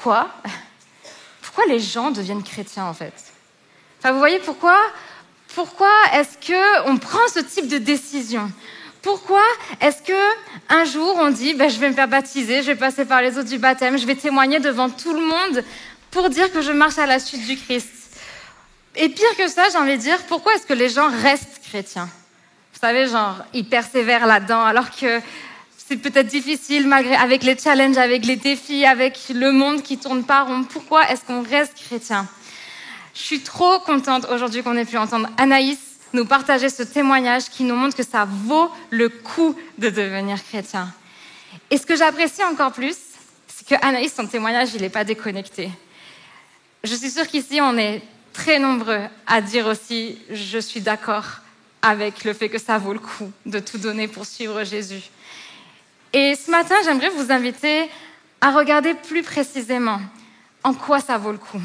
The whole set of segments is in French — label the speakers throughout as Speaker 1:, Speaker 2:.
Speaker 1: pourquoi les gens deviennent chrétiens en fait. Enfin, vous voyez pourquoi est-ce qu'on prend ce type de décision? Pourquoi est-ce qu'un jour on dit je vais me faire baptiser, je vais passer par les eaux du baptême, je vais témoigner devant tout le monde pour dire que je marche à la suite du Christ? Et pire que ça, j'ai envie de dire, pourquoi est-ce que les gens restent chrétiens? Vous savez, genre, ils persévèrent là-dedans alors que c'est peut-être difficile avec les challenges, avec les défis, avec le monde qui tourne pas rond. Pourquoi est-ce qu'on reste chrétien? Je suis trop contente aujourd'hui qu'on ait pu entendre Anaïs nous partager ce témoignage qui nous montre que ça vaut le coup de devenir chrétien. Et ce que j'apprécie encore plus, c'est que Anaïs, son témoignage, il n'est pas déconnecté. Je suis sûre qu'ici, on est très nombreux à dire aussi « je suis d'accord » avec le fait que ça vaut le coup de tout donner pour suivre Jésus. Et ce matin, j'aimerais vous inviter à regarder plus précisément en quoi ça vaut le coup.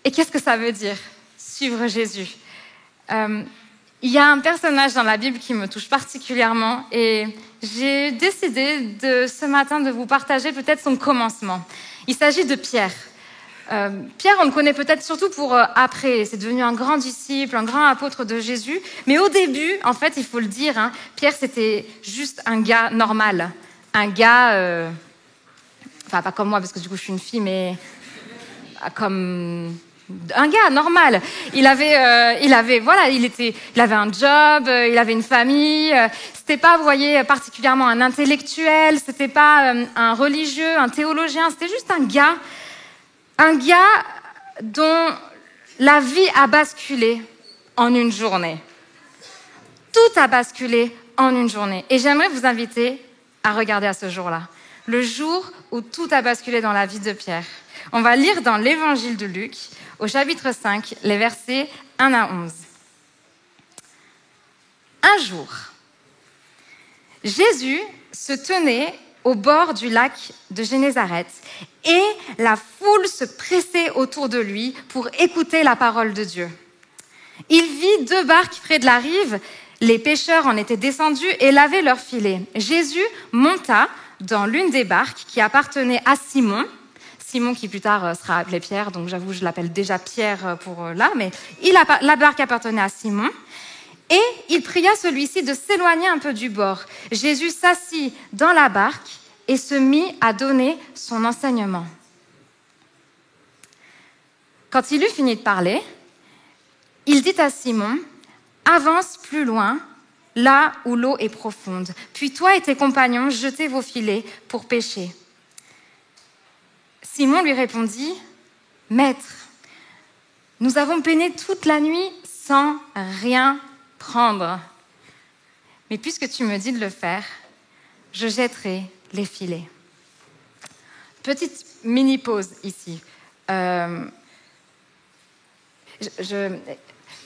Speaker 1: Et qu'est-ce que ça veut dire, suivre Jésus? Il y a un personnage dans la Bible qui me touche particulièrement et j'ai décidé ce matin de vous partager peut-être son commencement. Il s'agit de Pierre. Pierre, on le connaît peut-être surtout pour après. C'est devenu un grand disciple, un grand apôtre de Jésus. Mais au début, en fait, il faut le dire, Pierre, c'était juste un gars normal. Un gars... Enfin, pas comme moi, parce que du coup, je suis une fille, mais... comme... un gars normal. Il avait un job, il avait une famille. C'était pas, vous voyez, particulièrement un intellectuel. C'était pas un religieux, un théologien. C'était juste un gars dont la vie a basculé en une journée. Tout a basculé en une journée. Et j'aimerais vous inviter à regarder à ce jour-là. Le jour où tout a basculé dans la vie de Pierre. On va lire dans l'évangile de Luc, au chapitre 5, les versets 1 à 11. Un jour, Jésus se tenait au bord du lac de Génézareth et la foule se pressait autour de lui pour écouter la parole de Dieu. Il vit 2 barques près de la rive. Les pêcheurs en étaient descendus et lavaient leurs filets. Jésus monta dans l'une des barques qui appartenait à Simon qui plus tard sera appelé Pierre, donc j'avoue je l'appelle déjà Pierre pour là, mais la barque appartenait à Simon. Et il pria celui-ci de s'éloigner un peu du bord. Jésus s'assit dans la barque et se mit à donner son enseignement. Quand il eut fini de parler, il dit à Simon, « Avance plus loin, là où l'eau est profonde. Puis toi et tes compagnons, jetez vos filets pour pêcher. » Simon lui répondit, « Maître, nous avons peiné toute la nuit sans rien prendre. Mais puisque tu me dis de le faire, je jetterai les filets. » Petite mini-pause ici.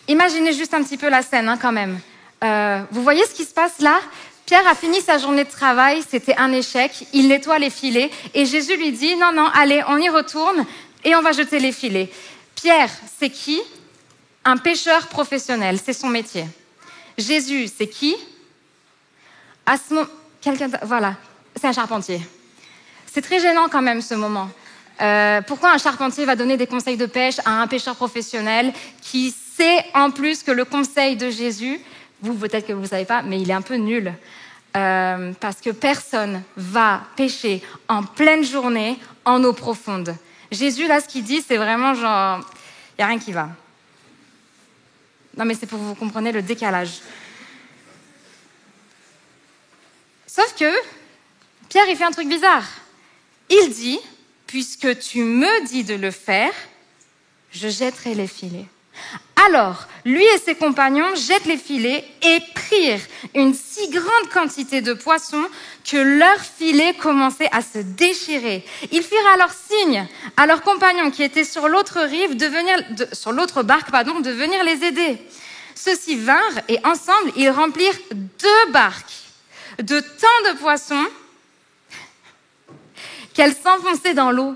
Speaker 1: Imaginez juste un petit peu la scène quand même. Vous voyez ce qui se passe là ? Pierre a fini sa journée de travail, c'était un échec, il nettoie les filets et Jésus lui dit « Non, allez, on y retourne et on va jeter les filets. » Pierre, c'est qui ? Un pêcheur professionnel, c'est son métier. Jésus, c'est qui ? Voilà, c'est un charpentier. C'est très gênant quand même ce moment. Pourquoi un charpentier va donner des conseils de pêche à un pêcheur professionnel qui sait en plus que le conseil de Jésus, vous peut-être que vous ne savez pas, mais il est un peu nul. Parce que personne va pêcher en pleine journée en eau profonde. Jésus, là, ce qu'il dit, c'est vraiment genre, il n'y a rien qui va. Non, mais c'est pour que vous compreniez le décalage. Sauf que Pierre, il fait un truc bizarre. Il dit, puisque tu me dis de le faire, je jetterai les filets. Alors, lui et ses compagnons jettent les filets et prirent une si grande quantité de poissons que leurs filets commençaient à se déchirer. Ils firent alors signe à leurs compagnons qui étaient sur l'autre rive, sur l'autre barque, de venir les aider. Ceux-ci vinrent et ensemble, ils remplirent 2 barques de tant de poissons qu'elles s'enfonçaient dans l'eau.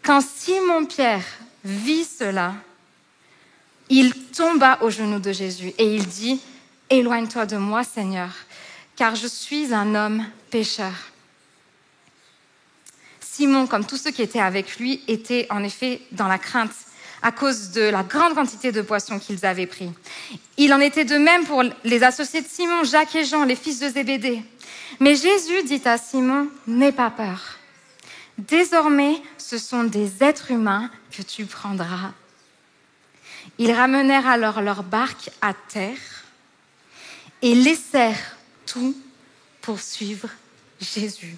Speaker 1: Quand Simon-Pierre vit cela, il tomba aux genoux de Jésus et il dit « Éloigne-toi de moi, Seigneur, car je suis un homme pécheur. » Simon, comme tous ceux qui étaient avec lui, étaient en effet dans la crainte à cause de la grande quantité de poissons qu'ils avaient pris. Il en était de même pour les associés de Simon, Jacques et Jean, les fils de Zébédée. Mais Jésus dit à Simon, « N'aie pas peur. Désormais, ce sont des êtres humains que tu prendras. » Ils ramenèrent alors leur barque à terre et laissèrent tout pour suivre Jésus.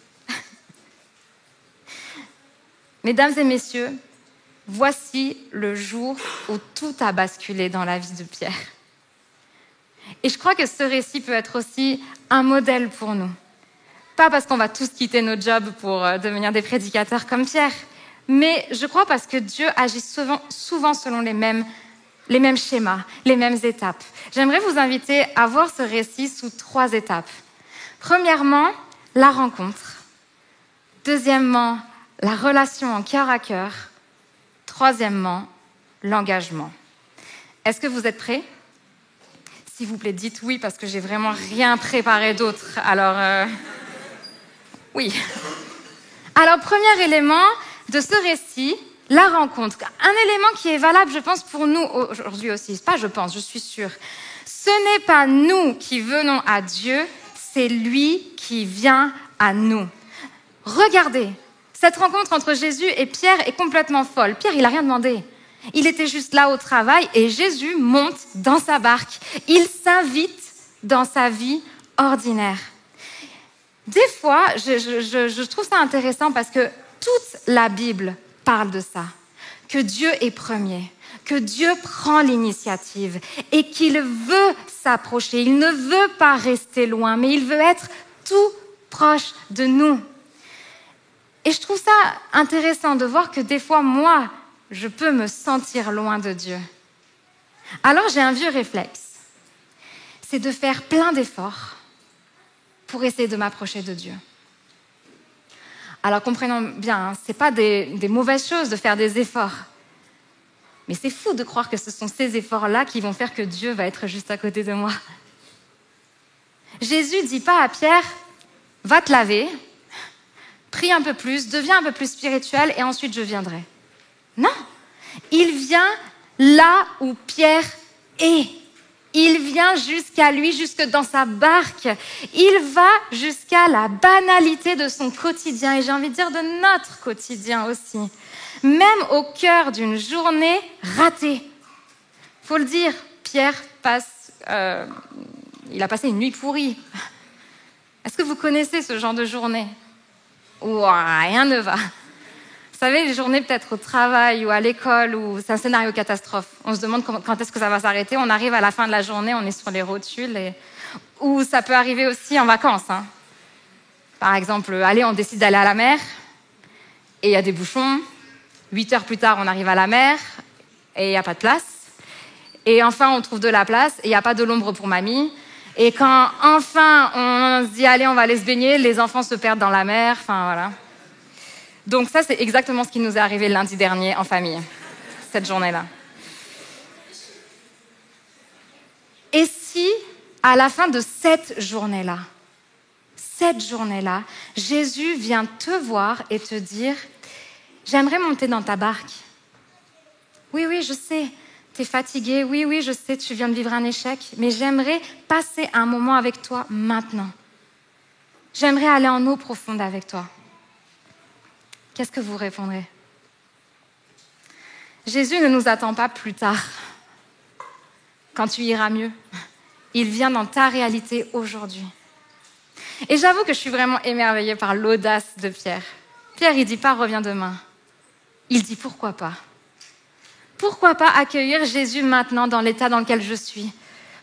Speaker 1: Mesdames et messieurs, voici le jour où tout a basculé dans la vie de Pierre. Et je crois que ce récit peut être aussi un modèle pour nous. Pas parce qu'on va tous quitter nos jobs pour devenir des prédicateurs comme Pierre, mais je crois parce que Dieu agit souvent selon les mêmes schémas, les mêmes étapes. J'aimerais vous inviter à voir ce récit sous 3 étapes. Premièrement, la rencontre. Deuxièmement, la relation en cœur à cœur. Troisièmement, l'engagement. Est-ce que vous êtes prêts ? S'il vous plaît, dites oui, parce que j'ai vraiment rien préparé d'autre. Alors, oui. Alors, premier élément de ce récit, la rencontre. Un élément qui est valable, je pense, pour nous aujourd'hui aussi. Pas je pense, je suis sûre. Ce n'est pas nous qui venons à Dieu, c'est lui qui vient à nous. Regardez, cette rencontre entre Jésus et Pierre est complètement folle. Pierre, il n'a rien demandé. Il était juste là au travail et Jésus monte dans sa barque. Il s'invite dans sa vie ordinaire. Des fois, je trouve ça intéressant parce que toute la Bible parle de ça, que Dieu est premier, que Dieu prend l'initiative et qu'il veut s'approcher. Il ne veut pas rester loin, mais il veut être tout proche de nous. Et je trouve ça intéressant de voir que des fois, moi, je peux me sentir loin de Dieu. Alors j'ai un vieux réflexe, c'est de faire plein d'efforts pour essayer de m'approcher de Dieu. Alors comprenons bien, ce n'est pas des mauvaises choses de faire des efforts. Mais c'est fou de croire que ce sont ces efforts-là qui vont faire que Dieu va être juste à côté de moi. Jésus ne dit pas à Pierre, va te laver, prie un peu plus, deviens un peu plus spirituel et ensuite je viendrai. Non, il vient là où Pierre est. Il vient jusqu'à lui, jusque dans sa barque. Il va jusqu'à la banalité de son quotidien et j'ai envie de dire de notre quotidien aussi. Même au cœur d'une journée ratée. Faut le dire, Pierre il a passé une nuit pourrie. Est-ce que vous connaissez ce genre de journée où rien ne va? Vous savez, les journées peut-être au travail ou à l'école où c'est un scénario catastrophe. On se demande quand est-ce que ça va s'arrêter. On arrive à la fin de la journée, on est sur les rotules. Ou ça peut arriver aussi en vacances. Par exemple, allez, on décide d'aller à la mer et il y a des bouchons. 8 heures plus tard, on arrive à la mer et il n'y a pas de place. Et enfin, on trouve de la place et il n'y a pas de l'ombre pour mamie. Et quand enfin on se dit, allez, on va aller se baigner, les enfants se perdent dans la mer. Enfin, voilà. Donc ça, c'est exactement ce qui nous est arrivé lundi dernier en famille, cette journée-là. Et si, à la fin de cette journée-là, Jésus vient te voir et te dire, j'aimerais monter dans ta barque. Oui, je sais, t'es fatigué, oui, je sais, tu viens de vivre un échec, mais j'aimerais passer un moment avec toi maintenant. J'aimerais aller en eau profonde avec toi. Qu'est-ce que vous répondrez? Jésus ne nous attend pas plus tard, quand tu iras mieux. Il vient dans ta réalité aujourd'hui. Et j'avoue que je suis vraiment émerveillée par l'audace de Pierre. Pierre, il ne dit pas « reviens demain ». Il dit « pourquoi pas ». Pourquoi pas accueillir Jésus maintenant dans l'état dans lequel je suis?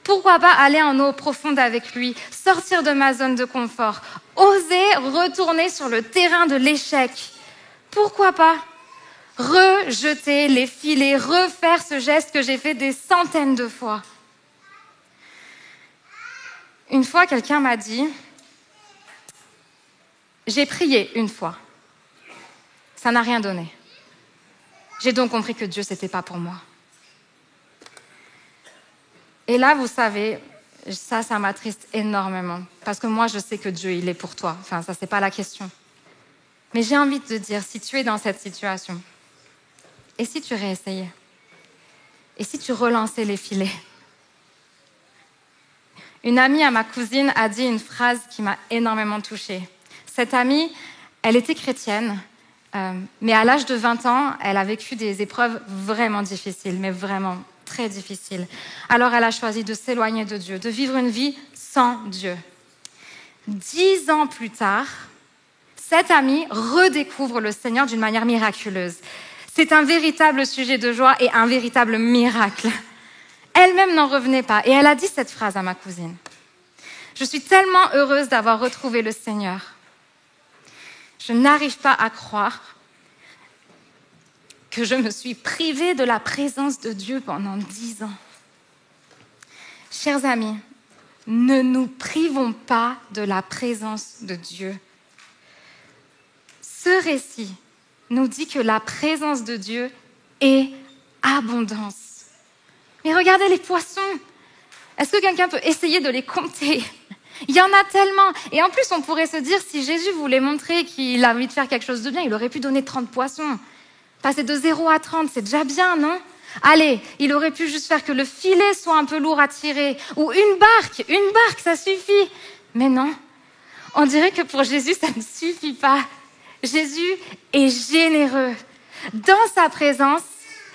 Speaker 1: Pourquoi pas aller en eau profonde avec lui, sortir de ma zone de confort, oser retourner sur le terrain de l'échec? Pourquoi pas rejeter les filets, refaire ce geste que j'ai fait des centaines de fois? Une fois, quelqu'un m'a dit, j'ai prié une fois, ça n'a rien donné. J'ai donc compris que Dieu, c'était pas pour moi. Et là, vous savez, ça m'attriste énormément, parce que moi, je sais que Dieu, il est pour toi. Enfin, ça, c'est pas la question. Mais j'ai envie de te dire, si tu es dans cette situation, et si tu réessayais? Et si tu relançais les filets? Une amie à ma cousine a dit une phrase qui m'a énormément touchée. Cette amie, elle était chrétienne, mais à l'âge de 20 ans, elle a vécu des épreuves vraiment difficiles, mais vraiment très difficiles. Alors elle a choisi de s'éloigner de Dieu, de vivre une vie sans Dieu. 10 ans plus tard, cette amie redécouvre le Seigneur d'une manière miraculeuse. C'est un véritable sujet de joie et un véritable miracle. Elle-même n'en revenait pas et elle a dit cette phrase à ma cousine. Je suis tellement heureuse d'avoir retrouvé le Seigneur. Je n'arrive pas à croire que je me suis privée de la présence de Dieu pendant 10 ans. Chers amis, ne nous privons pas de la présence de Dieu. Ce récit nous dit que la présence de Dieu est abondance. Mais regardez les poissons. Est-ce que quelqu'un peut essayer de les compter? Il y en a tellement. Et en plus, on pourrait se dire, si Jésus voulait montrer qu'il a envie de faire quelque chose de bien, il aurait pu donner 30 poissons. Passer de 0 à 30, c'est déjà bien, non? Allez, il aurait pu juste faire que le filet soit un peu lourd à tirer. Ou une barque, ça suffit. Mais non, on dirait que pour Jésus, ça ne suffit pas. Jésus est généreux. Dans sa présence,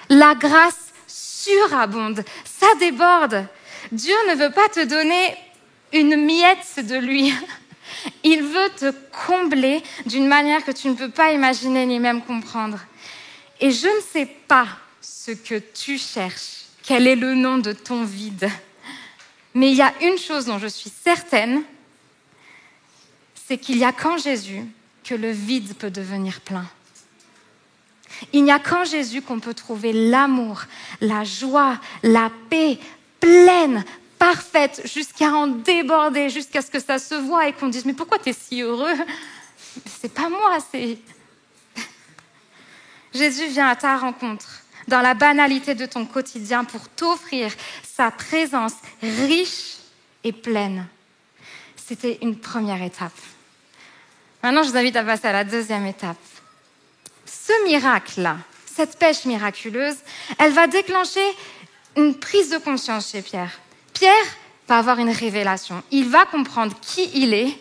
Speaker 1: la grâce surabonde, ça déborde. Dieu ne veut pas te donner une miette de lui. Il veut te combler d'une manière que tu ne peux pas imaginer ni même comprendre. Et je ne sais pas ce que tu cherches, quel est le nom de ton vide. Mais il y a une chose dont je suis certaine, c'est qu'il n'y a qu'en Jésus que le vide peut devenir plein. Il n'y a qu'en Jésus qu'on peut trouver l'amour, la joie, la paix pleine, parfaite, jusqu'à en déborder, jusqu'à ce que ça se voie et qu'on dise « Mais pourquoi tu es si heureux ?» C'est pas moi, c'est... Jésus vient à ta rencontre, dans la banalité de ton quotidien, pour t'offrir sa présence riche et pleine. C'était une première étape. Maintenant, je vous invite à passer à la deuxième étape. Ce miracle-là, cette pêche miraculeuse, elle va déclencher une prise de conscience chez Pierre. Pierre va avoir une révélation. Il va comprendre qui il est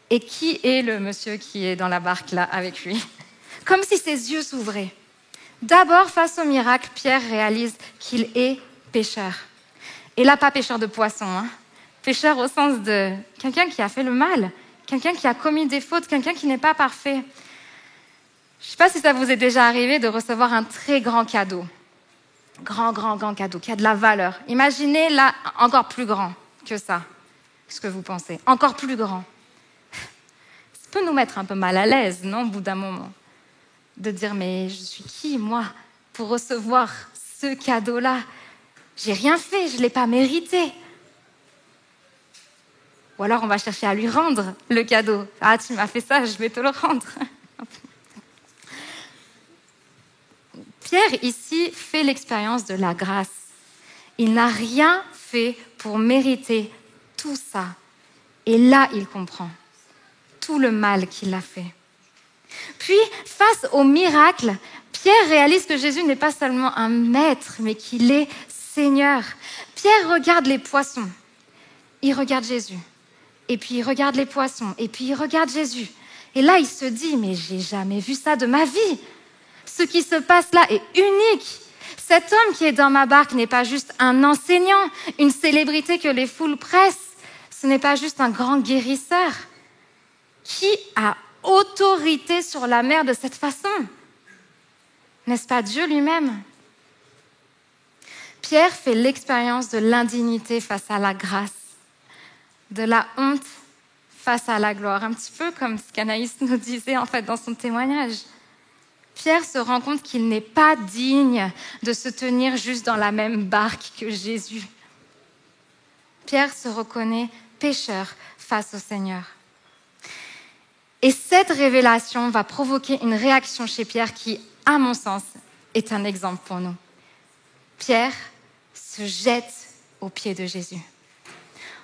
Speaker 1: et qui est le monsieur qui est dans la barque là avec lui. Comme si ses yeux s'ouvraient. D'abord, face au miracle, Pierre réalise qu'il est pécheur. Et là, pas pécheur de poissons, hein. Pécheur au sens de quelqu'un qui a fait le mal, quelqu'un qui a commis des fautes, quelqu'un qui n'est pas parfait. Je ne sais pas si ça vous est déjà arrivé de recevoir un très grand cadeau. Grand cadeau, qui a de la valeur. Imaginez là, encore plus grand que ça, ce que vous pensez. Encore plus grand. Ça peut nous mettre un peu mal à l'aise, non, au bout d'un moment. De dire, mais je suis qui, moi, pour recevoir ce cadeau-là? J'ai rien fait, je ne l'ai pas mérité. Ou alors on va chercher à lui rendre le cadeau. Ah, tu m'as fait ça, je vais te le rendre. Pierre, ici, fait l'expérience de la grâce. Il n'a rien fait pour mériter tout ça. Et là, il comprend tout le mal qu'il a fait. Puis, face au miracle, Pierre réalise que Jésus n'est pas seulement un maître, mais qu'il est Seigneur. Pierre regarde les poissons. Il regarde Jésus. Et puis, il regarde les poissons. Et puis, il regarde Jésus. Et là, il se dit, mais j'ai jamais vu ça de ma vie. Ce qui se passe là est unique. Cet homme qui est dans ma barque n'est pas juste un enseignant, une célébrité que les foules pressent. Ce n'est pas juste un grand guérisseur. Qui a autorité sur la mer de cette façon? N'est-ce pas Dieu lui-même? Pierre fait l'expérience de l'indignité face à la grâce, de la honte face à la gloire, un petit peu comme ce qu'Anaïs nous disait en fait dans son témoignage. Pierre se rend compte qu'il n'est pas digne de se tenir juste dans la même barque que Jésus. Pierre se reconnaît pécheur face au Seigneur. Et cette révélation va provoquer une réaction chez Pierre qui, à mon sens, est un exemple pour nous. Pierre se jette aux pieds de Jésus.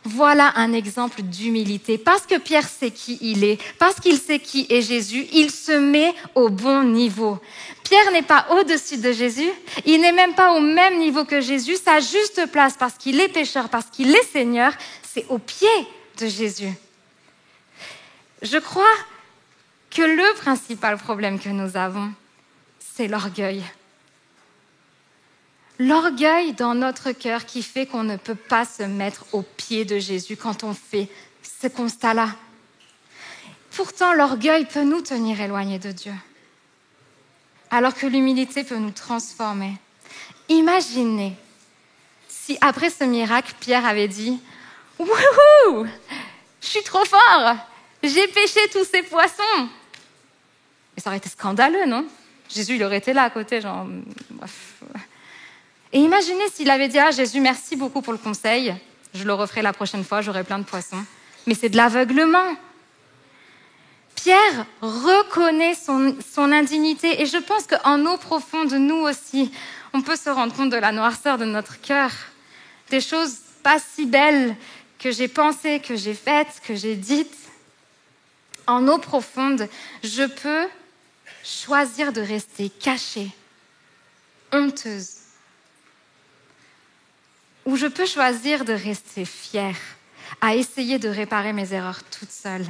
Speaker 1: Voilà un exemple d'humilité. Parce que Pierre sait qui il est, parce qu'il sait qui est Jésus, il se met au bon niveau. Pierre n'est pas au-dessus de Jésus, il n'est même pas au même niveau que Jésus. Sa juste place, parce qu'il est pécheur, parce qu'il est Seigneur, c'est au pied de Jésus. Je crois que le principal problème que nous avons, c'est l'orgueil. L'orgueil dans notre cœur qui fait qu'on ne peut pas se mettre au pied de Jésus quand on fait ce constat-là. Pourtant, l'orgueil peut nous tenir éloignés de Dieu, alors que l'humilité peut nous transformer. Imaginez si après ce miracle, Pierre avait dit « Wouhou, je suis trop fort, j'ai pêché tous ces poissons !» Et ça aurait été scandaleux, non? Jésus, il aurait été là à côté, genre... Bref. Et imaginez s'il avait dit « Ah, Jésus, merci beaucoup pour le conseil, je le referai la prochaine fois, j'aurai plein de poissons. » Mais c'est de l'aveuglement. Pierre reconnaît son indignité et je pense qu'en eau profonde, nous aussi, on peut se rendre compte de la noirceur de notre cœur, des choses pas si belles que j'ai pensées, que j'ai faites, que j'ai dites. En eau profonde, je peux choisir de rester cachée, honteuse, ou je peux choisir de rester fière, à essayer de réparer mes erreurs toute seule.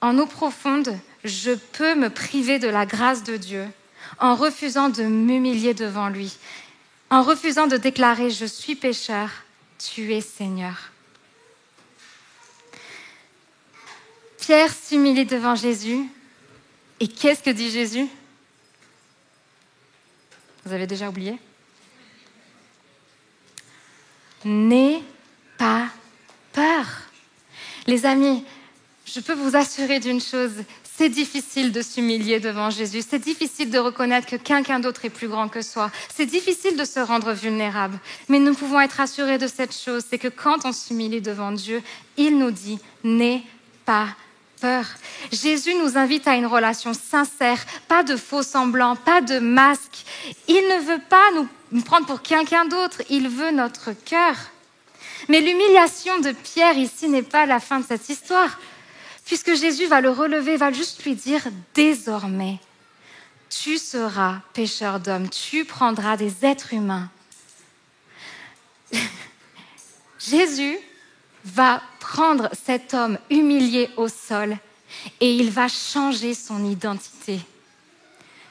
Speaker 1: En eau profonde, je peux me priver de la grâce de Dieu en refusant de m'humilier devant lui, en refusant de déclarer « Je suis pécheur, tu es Seigneur ». Pierre s'humilie devant Jésus. Et qu'est-ce que dit Jésus? Vous avez déjà oublié? N'aie pas peur. Les amis, je peux vous assurer d'une chose, c'est difficile de s'humilier devant Jésus, c'est difficile de reconnaître que quelqu'un d'autre est plus grand que soi, c'est difficile de se rendre vulnérable, mais nous pouvons être assurés de cette chose, c'est que quand on s'humilie devant Dieu, il nous dit « n'aie pas peur ». Jésus nous invite à une relation sincère, pas de faux semblants, pas de masques. Il ne veut pas nous prendre pour quelqu'un d'autre, il veut notre cœur. Mais l'humiliation de Pierre ici n'est pas la fin de cette histoire, puisque Jésus va le relever, va juste lui dire « Désormais, tu seras pécheur d'hommes, tu prendras des êtres humains. » Jésus va prendre cet homme humilié au sol et il va changer son identité.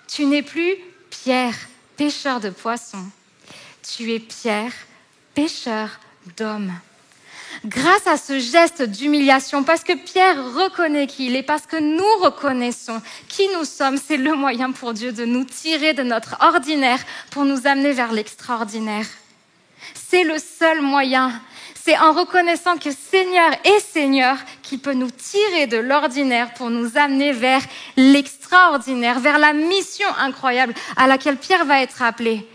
Speaker 1: Tu n'es plus Pierre, pêcheur de poissons. Tu es Pierre, pêcheur d'hommes. Grâce à ce geste d'humiliation, parce que Pierre reconnaît qui il est, parce que nous reconnaissons qui nous sommes, c'est le moyen pour Dieu de nous tirer de notre ordinaire pour nous amener vers l'extraordinaire. C'est le seul moyen. C'est en reconnaissant que Seigneur est Seigneur qu'il peut nous tirer de l'ordinaire pour nous amener vers l'extraordinaire, vers la mission incroyable à laquelle Pierre va être appelé.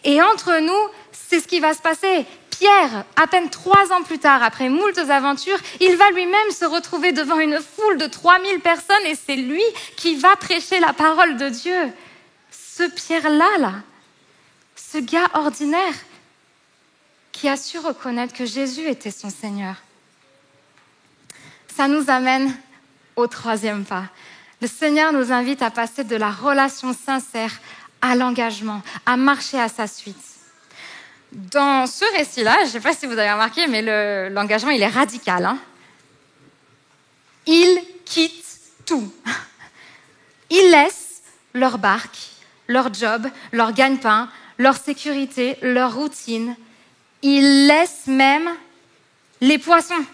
Speaker 1: Et entre nous, c'est ce qui va se passer. Pierre, à peine 3 ans plus tard, après moultes aventures, il va lui-même se retrouver devant une foule de 3000 personnes et c'est lui qui va prêcher la parole de Dieu. Ce Pierre-là, ce gars ordinaire, qui a su reconnaître que Jésus était son Seigneur. Ça nous amène au 3e pas. Le Seigneur nous invite à passer de la relation sincère à l'engagement, à marcher à sa suite. Dans ce récit-là, je ne sais pas si vous avez remarqué, mais l'engagement, il est radical. Hein. Ils quittent tout. Ils laissent leur barque, leur job, leur gagne-pain, leur sécurité, leur routine. Ils laissent même les poissons.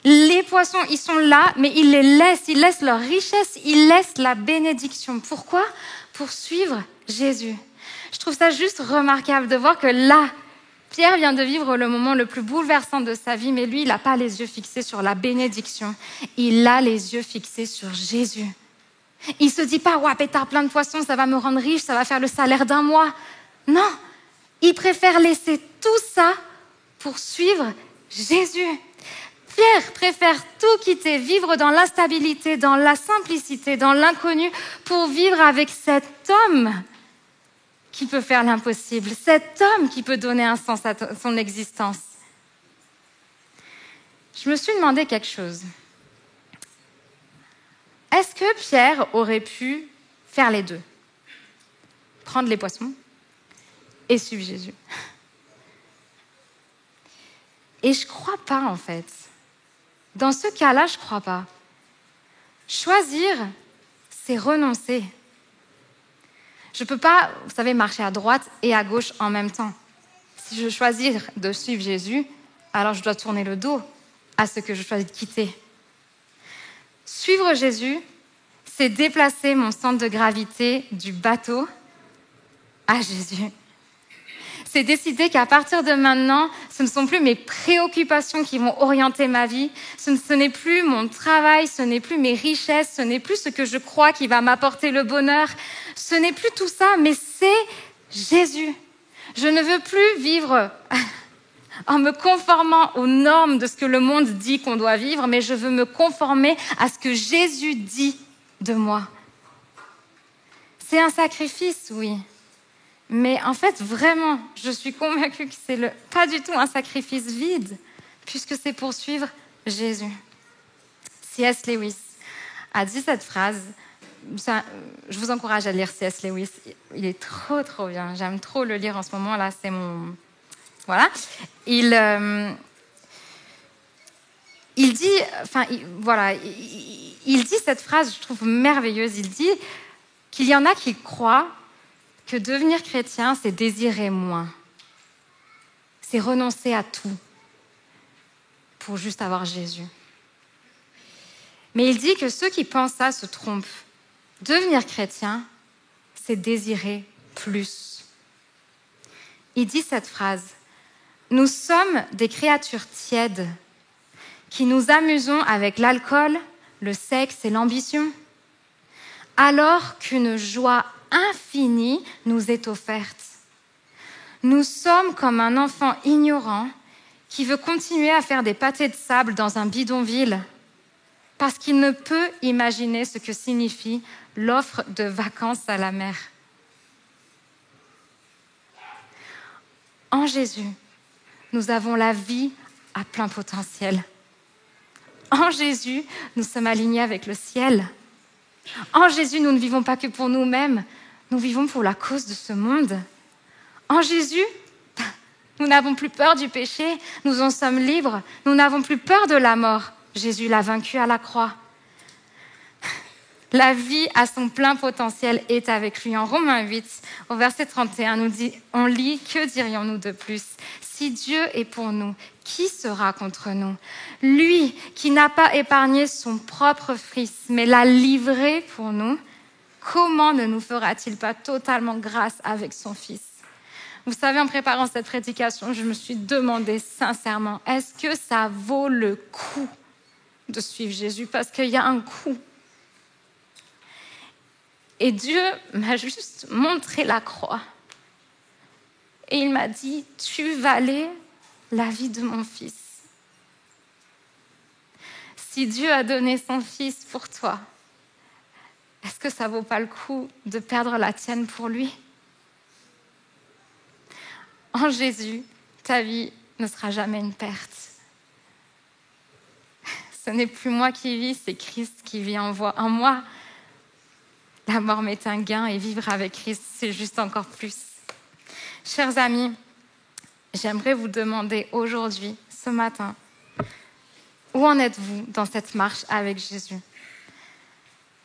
Speaker 1: Les poissons, ils sont là, mais ils les laissent. Ils laissent leur richesse, ils laissent la bénédiction. Pourquoi? Pour suivre Jésus. Je trouve ça juste remarquable de voir que là, Pierre vient de vivre le moment le plus bouleversant de sa vie, mais lui, il n'a pas les yeux fixés sur la bénédiction. Il a les yeux fixés sur Jésus. Il ne se dit pas « Ouah, pétard, plein de poissons, ça va me rendre riche, ça va faire le salaire d'un mois. » Non, il préfère laisser tout ça pour suivre Jésus. Pierre préfère tout quitter, vivre dans l'instabilité, dans la simplicité, dans l'inconnu, pour vivre avec cet homme qui peut faire l'impossible, cet homme qui peut donner un sens à son existence. je me suis demandé quelque chose. Est-ce que Pierre aurait pu faire les deux? Prendre les poissons et suivre Jésus? Et je ne crois pas, en fait. Dans ce cas-là, je ne crois pas. Choisir, c'est renoncer. Je ne peux pas, vous savez, marcher à droite et à gauche en même temps. Si je choisis de suivre Jésus, alors je dois tourner le dos à ce que je choisis de quitter. Suivre Jésus, c'est déplacer mon centre de gravité du bateau à Jésus. C'est décider qu'à partir de maintenant, ce ne sont plus mes préoccupations qui vont orienter ma vie, ce n'est plus mon travail, ce n'est plus mes richesses, ce n'est plus ce que je crois qui va m'apporter le bonheur, ce n'est plus tout ça, mais c'est Jésus. Je ne veux plus vivre en me conformant aux normes de ce que le monde dit qu'on doit vivre, mais je veux me conformer à ce que Jésus dit de moi. C'est un sacrifice, oui. Mais en fait, vraiment, je suis convaincue que c'est pas du tout un sacrifice vide, puisque c'est pour suivre Jésus. C.S. Lewis a dit cette phrase. Je vous encourage à lire C.S. Lewis. Il est trop, trop bien. J'aime trop le lire en ce moment. Là, c'est mon... Voilà. Il dit cette phrase, je trouve merveilleuse. Il dit qu'il y en a qui croient que devenir chrétien, c'est désirer moins. C'est renoncer à tout pour juste avoir Jésus. Mais il dit que ceux qui pensent ça se trompent. Devenir chrétien, c'est désirer plus. Il dit cette phrase: « Nous sommes des créatures tièdes qui nous amusons avec l'alcool, le sexe et l'ambition, alors qu'une joie infinie nous est offerte. Nous sommes comme un enfant ignorant qui veut continuer à faire des pâtés de sable dans un bidonville parce qu'il ne peut imaginer ce que signifie l'offre de vacances à la mer. En Jésus, nous avons la vie à plein potentiel. En Jésus, nous sommes alignés avec le ciel. En Jésus, nous ne vivons pas que pour nous-mêmes, nous vivons pour la cause de ce monde. En Jésus, nous n'avons plus peur du péché, nous en sommes libres, nous n'avons plus peur de la mort. Jésus l'a vaincu à la croix. La vie à son plein potentiel est avec lui. En Romains 8, au verset 31, on lit « Que dirions-nous de plus ? Si Dieu est pour nous, qui sera contre nous ? Lui qui n'a pas épargné son propre fils, mais l'a livré pour nous, comment ne nous fera-t-il pas totalement grâce avec son fils ?» Vous savez, en préparant cette prédication, je me suis demandé sincèrement, est-ce que ça vaut le coup de suivre Jésus? Parce qu'il y a un coût. Et Dieu m'a juste montré la croix. Et il m'a dit, tu valais la vie de mon fils. Si Dieu a donné son fils pour toi, est-ce que ça ne vaut pas le coup de perdre la tienne pour lui? En Jésus, ta vie ne sera jamais une perte. Ce n'est plus moi qui vis, c'est Christ qui vit en moi. La mort m'est un gain et vivre avec Christ, c'est juste encore plus. Chers amis, j'aimerais vous demander aujourd'hui, ce matin, où en êtes-vous dans cette marche avec Jésus?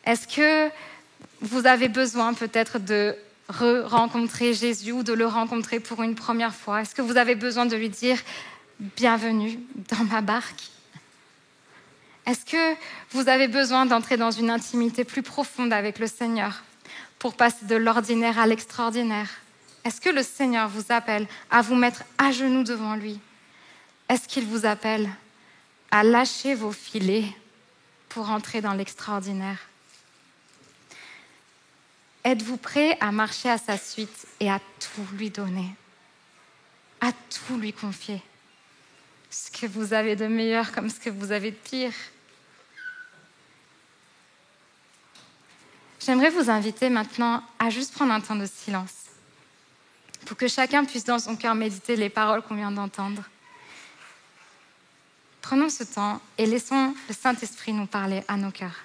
Speaker 1: Est-ce que vous avez besoin peut-être de rencontrer Jésus ou de le rencontrer pour une première fois? Est-ce que vous avez besoin de lui dire « Bienvenue dans ma barque » ? Est-ce que vous avez besoin d'entrer dans une intimité plus profonde avec le Seigneur pour passer de l'ordinaire à l'extraordinaire? Est-ce que le Seigneur vous appelle à vous mettre à genoux devant lui? Est-ce qu'il vous appelle à lâcher vos filets pour entrer dans l'extraordinaire? Êtes-vous prêt à marcher à sa suite et à tout lui donner? À tout lui confier? Ce que vous avez de meilleur comme ce que vous avez de pire. J'aimerais vous inviter maintenant à juste prendre un temps de silence pour que chacun puisse dans son cœur méditer les paroles qu'on vient d'entendre. prenons ce temps et laissons le Saint-Esprit nous parler à nos cœurs.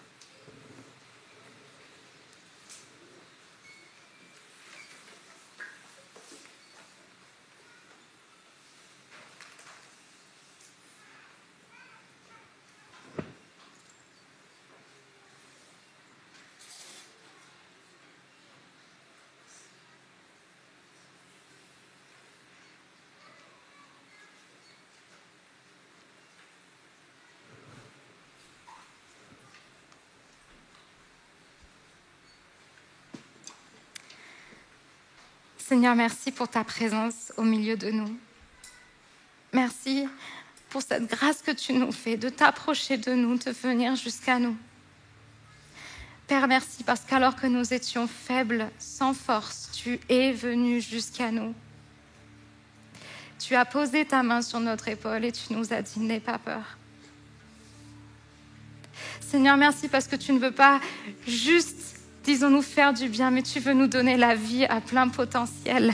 Speaker 1: Seigneur, merci pour ta présence au milieu de nous. Merci pour cette grâce que tu nous fais de t'approcher de nous, de venir jusqu'à nous. Père, merci parce qu'alors que nous étions faibles, sans force, tu es venu jusqu'à nous. Tu as posé ta main sur notre épaule et tu nous as dit « N'aie pas peur ». Seigneur, merci parce que tu ne veux pas juste, disons-nous, faire du bien, mais tu veux nous donner la vie à plein potentiel.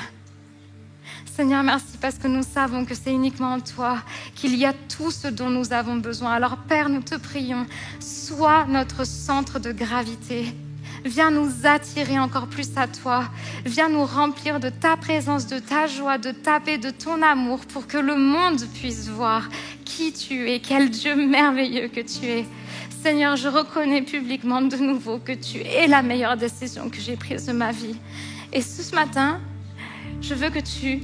Speaker 1: Seigneur, merci parce que nous savons que c'est uniquement en toi qu'il y a tout ce dont nous avons besoin. Alors Père, nous te prions, sois notre centre de gravité. Viens nous attirer encore plus à toi. Viens nous remplir de ta présence, de ta joie, de ta paix, de ton amour pour que le monde puisse voir qui tu es, quel Dieu merveilleux que tu es. Seigneur, je reconnais publiquement de nouveau que tu es la meilleure décision que j'ai prise de ma vie. Et ce matin, je veux que tu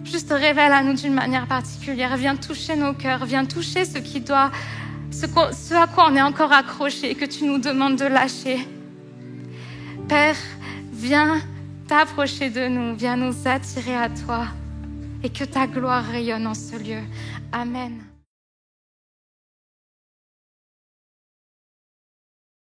Speaker 1: juste te révèles à nous d'une manière particulière. Viens toucher nos cœurs, viens toucher ce à quoi on est encore accroché et que tu nous demandes de lâcher. Père, viens t'approcher de nous, viens nous attirer à toi et que ta gloire rayonne en ce lieu. Amen.